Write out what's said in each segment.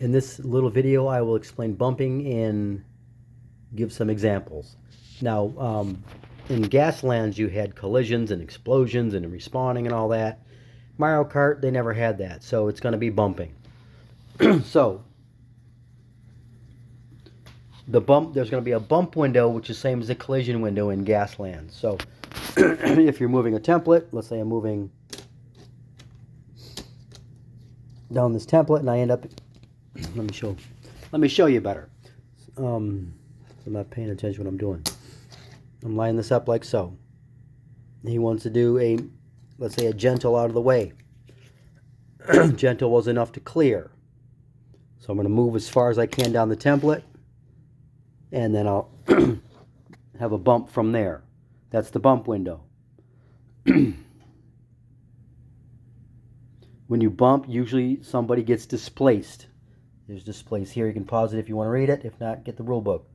In this little video, I will explain bumping and give some examples. Now, in Gaslands, you had collisions and explosions and respawning and all that. Mario Kart, they never had that, so it's going to be bumping. So, there's going to be a bump window, which is the same as a collision window in Gaslands. So, if you're moving a template, let's say I'm moving down this template, and I end up, let me show you better. I'm not paying attention to what I'm doing. I'm lining this up like so. He wants to do let's say a gentle out of the way. Gentle was enough to clear. So I'm going to move as far as I can down the template, and then I'll have a bump from there. That's the bump window. When you bump, usually somebody gets displaced. There's displaced here. You can pause it if you want to read it. If not, get the rule book.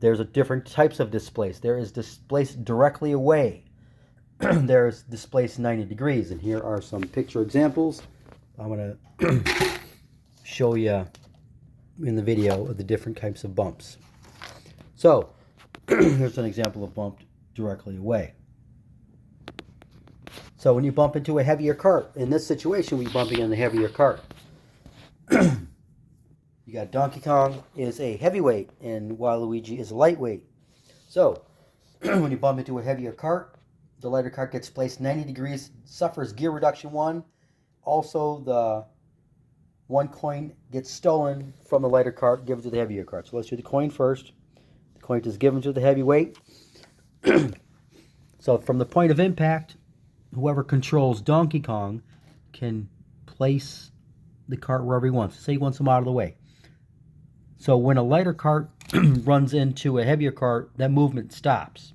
There's different types of displaced. There is displaced directly away. There's displaced 90 degrees. And here are some picture examples. I'm going to show you in the video of the different types of bumps. So, here's an example of bumped directly away. So when you bump into a heavier cart, in this situation, we're bumping in the heavier cart. You got Donkey Kong is a heavyweight and Waluigi is a lightweight. So when you bump into a heavier cart, the lighter cart gets placed 90 degrees, suffers gear reduction 1. Also, the 1 coin gets stolen from the lighter cart, given to the heavier cart. So let's do the coin first. The coin is given to the heavyweight. So from the point of impact, whoever controls Donkey Kong can place the cart wherever he wants. Say he wants him out of the way. So when a lighter cart runs into a heavier cart, that movement stops.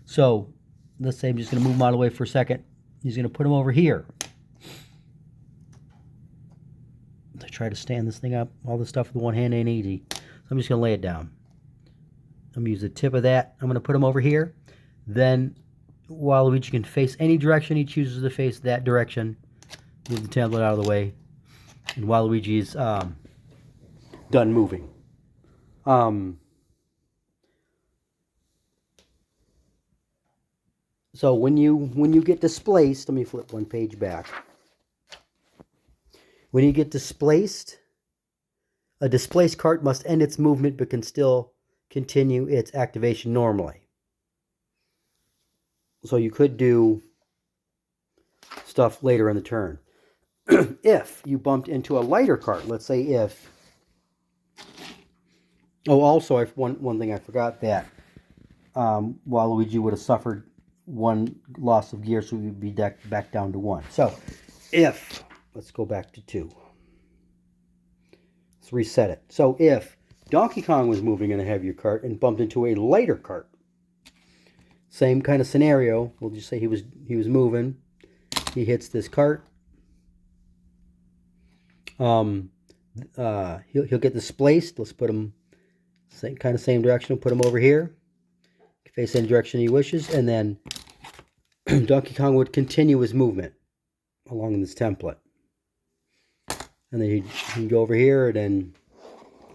So let's say I'm just going to move him out of the way for a second. He's going to put him over here. I try to stand this thing up. All this stuff with one hand ain't easy. So I'm just going to lay it down. I'm going to use the tip of that. I'm going to put him over here. Then Waluigi can face any direction he chooses to face, that direction. Move the tablet out of the way. And Waluigi's done moving. So when you get displaced, let me flip one page back. When you get displaced, a displaced cart must end its movement but can still continue its activation normally. So you could do stuff later in the turn. If you bumped into a lighter cart, let's say if... Oh, also, one thing I forgot, that Waluigi would have suffered 1 loss of gear, so we would be back down to 1. So, if... Let's go back to 2. Let's reset it. So, if Donkey Kong was moving in a heavier cart and bumped into a lighter cart, same kind of scenario. We'll just say he was moving. He hits this cart. He'll get displaced. Let's put him same direction. We'll put him over here. Face any direction he wishes, and then Donkey Kong would continue his movement along this template. And then he'd go over here and then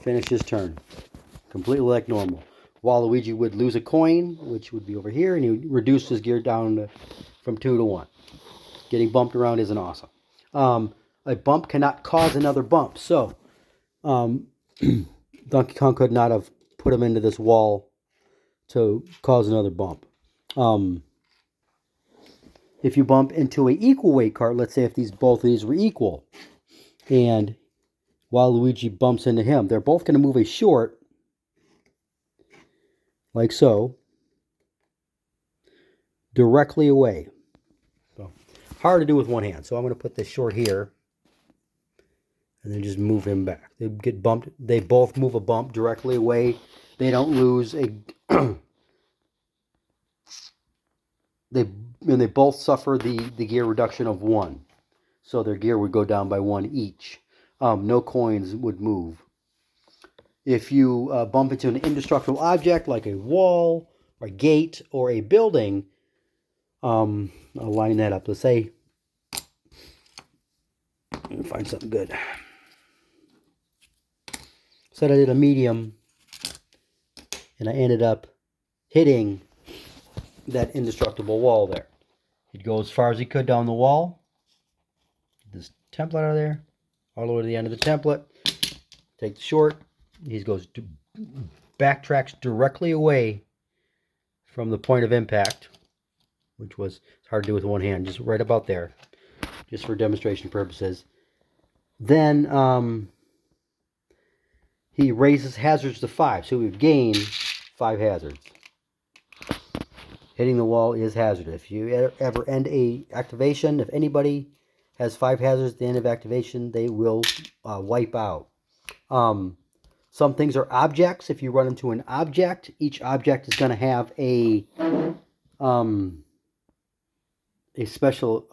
finish his turn. Completely like normal. Waluigi would lose a coin, which would be over here, and he would reduce his gear down from 2 to 1. Getting bumped around isn't awesome. A bump cannot cause another bump. So, Donkey Kong could not have put him into this wall to cause another bump. If you bump into an equal weight cart, let's say if both of these were equal, and Waluigi bumps into him, they're both going to move a short, like so, directly away. So, hard to do with one hand. So I'm going to put this short here, and then just move him back. They get bumped. They both move a bump directly away. They don't lose a... They both suffer the gear reduction of 1. So their gear would go down by 1 each. No coins would move. If you bump into an indestructible object like a wall, or a gate, or a building, I'll line that up. Let's say, let me find something good. said I did a medium, and I ended up hitting that indestructible wall there. He'd go as far as he could down the wall. Get this template out of there, all the way to the end of the template. Take the short. He goes backtracks directly away from the point of impact, which was hard to do with one hand, just right about there, just for demonstration purposes. Then he raises hazards to 5, so we've gained 5 hazards. Hitting the wall is hazardous. If you ever end a activation, if anybody has 5 hazards at the end of activation, they will wipe out. Some things are objects. If you run into an object, each object is going to have a special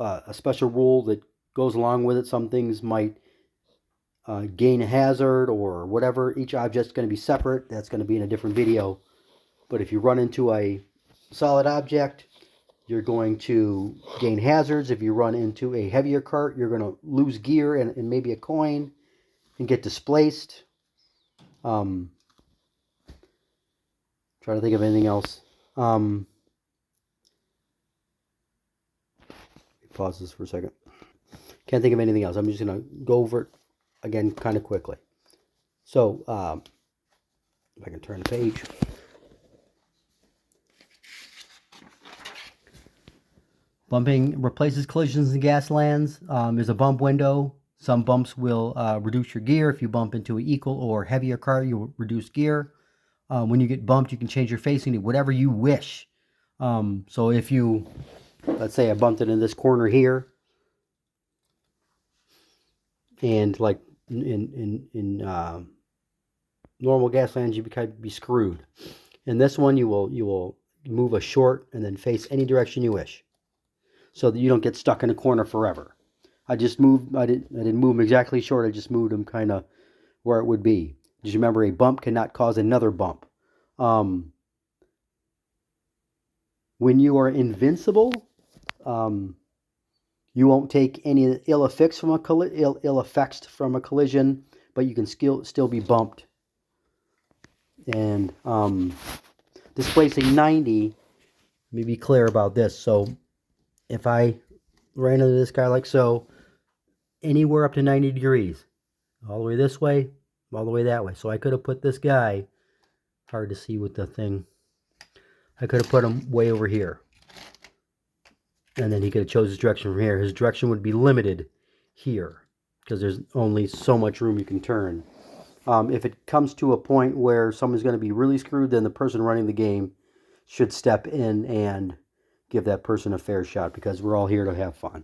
rule that goes along with it. Some things might gain a hazard or whatever. Each object is going to be separate. That's going to be in a different video. But if you run into a solid object, you're going to gain hazards. If you run into a heavier cart, you're going to lose gear and maybe a coin and get displaced. Trying to think of anything else. Pause this for a second. Can't think of anything else. I'm just going to go over it again kind of quickly. So, if I can turn the page. Bumping replaces collisions in Gaslands. There's a bump window. Some bumps will reduce your gear. If you bump into an equal or heavier car, you'll reduce gear. When you get bumped, you can change your facing to whatever you wish. So if you, let's say I bumped it in this corner here, and like in normal Gaslands, you could be screwed. In this one, you will move a short and then face any direction you wish, so that you don't get stuck in a corner forever. I didn't move them exactly short. I just moved them kind of where it would be. Just remember, a bump cannot cause another bump. When you are invincible, you won't take any ill effects from a collision, but you can still be bumped. And displacing 90. Let me be clear about this. So if I ran into this guy like so, anywhere up to 90 degrees, all the way this way, all the way that way. So I could have put this guy, hard to see with the thing, I could have put him way over here. And then he could have chose his direction from here. His direction would be limited here, because there's only so much room you can turn. If it comes to a point where someone's going to be really screwed, then the person running the game should step in and give that person a fair shot, because we're all here to have fun.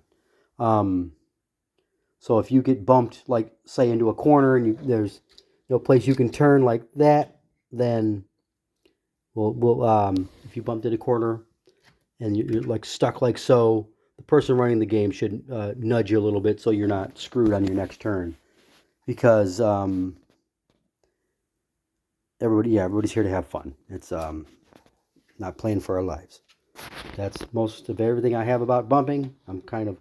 So if you get bumped, like say into a corner, and there's no place you can turn like that, then if you bumped in a corner and you're like stuck like so, the person running the game should nudge you a little bit so you're not screwed on your next turn, because everybody's here to have fun. It's not playing for our lives. That's most of everything I have about bumping. I'm kind of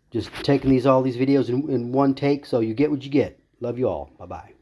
just taking all these videos in one take, so you get what you get. Love you all. Bye-bye.